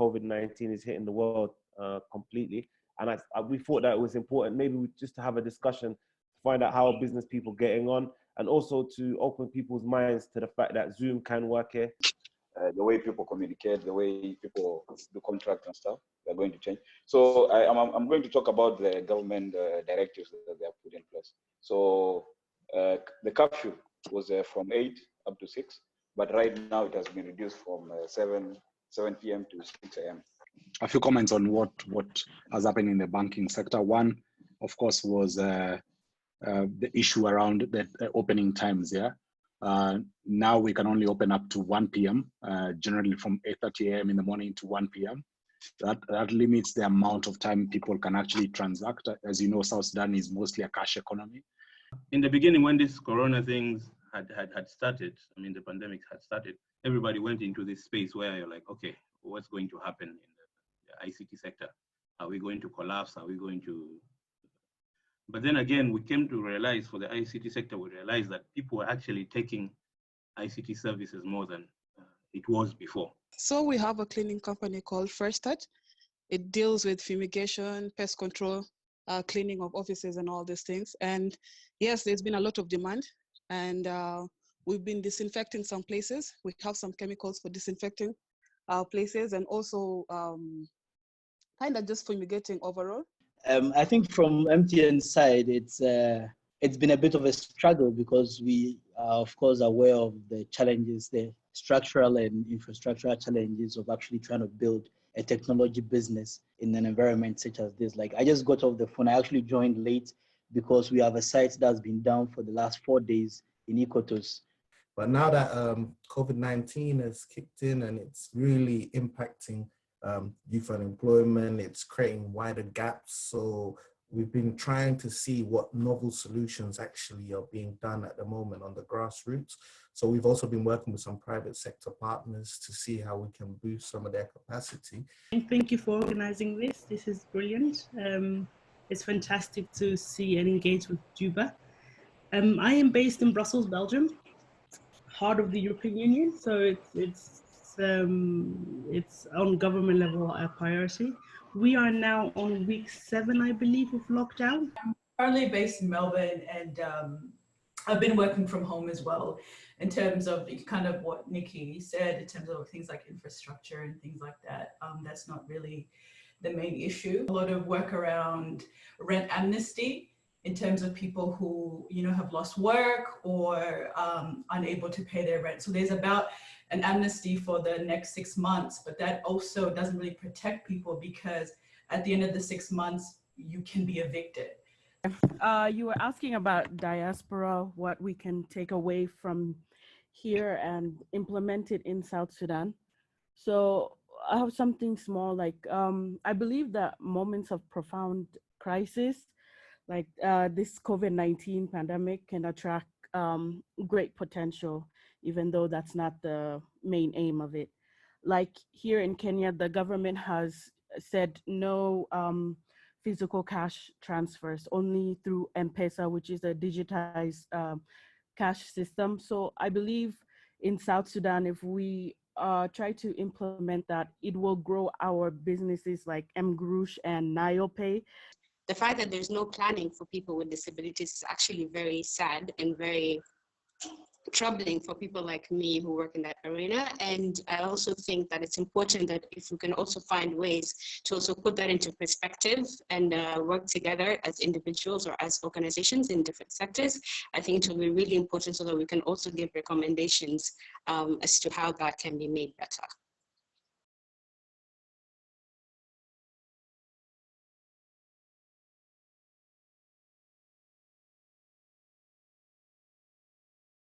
COVID-19 is hitting the world completely. And we thought that it was important maybe just to have a discussion to find out how business people getting on, and also to open people's minds to the fact that Zoom can work here. The way people communicate, the way people do contracts and stuff, they're going to change. So I'm going to talk about the government directives that they have put in place. So the curfew was from 8 up to 6, but right now it has been reduced from 7 p.m. to 6 a.m. A few comments on what has happened in the banking sector. One, of course, was the issue around the opening times. Yeah. Now we can only open up to 1 p.m. Generally from 8:30 a.m. in the morning to 1 p.m. That limits the amount of time people can actually transact. As you know, South Sudan is mostly a cash economy. In the beginning, when this corona things had started, I mean, the pandemic had started, everybody went into this space where you're like, okay, what's going to happen in the ICT sector? Are we going to collapse? Are we going to... But then again, we came to realize for the ICT sector, we realized that people were actually taking ICT services more than it was before. So we have a cleaning company called First Touch. It deals with fumigation, pest control, cleaning of offices and all these things. And yes, there's been a lot of demand, and we've been disinfecting some places. We have some chemicals for disinfecting places, and also kind of just fumigating overall. I think from MTN's side, it's been a bit of a struggle because we are, of course, aware of the challenges, the structural and infrastructural challenges of actually trying to build a technology business in an environment such as this. Like, I just got off the phone. I actually joined late because we have a site that's been down for the last 4 days in Ikotos. But now that COVID-19 has kicked in and it's really impacting youth unemployment, it's creating wider gaps. So we've been trying to see what novel solutions actually are being done at the moment on the grassroots. So we've also been working with some private sector partners to see how we can boost some of their capacity. Thank you for organizing this. This is brilliant. It's fantastic to see and engage with Juba. I am based in Brussels, Belgium, heart of the European Union. So it's on government level a priority. We are now on week 7, I believe, of lockdown. I'm currently based in Melbourne, and I've been working from home as well, in terms of kind of what Nikki said, in terms of things like infrastructure and things like that. That's not really the main issue. A lot of work around rent amnesty, in terms of people who, you know, have lost work or unable to pay their rent. So there's about an amnesty for the next 6 months, but that also doesn't really protect people, because at the end of the 6 months, you can be evicted. You were asking about diaspora, what we can take away from here and implement it in South Sudan. So I have something small, like I believe that moments of profound crisis, like this COVID-19 pandemic, can attract great potential, even though that's not the main aim of it. Like here in Kenya, the government has said no physical cash transfers, only through M-Pesa, which is a digitized cash system. So I believe in South Sudan, if we try to implement that, it will grow our businesses like Mgrush and NioPay. The fact that there's no planning for people with disabilities is actually very sad and very troubling for people like me who work in that arena. And I also think that it's important that if we can also find ways to also put that into perspective and work together as individuals or as organizations in different sectors, I think it will be really important so that we can also give recommendations as to how that can be made better.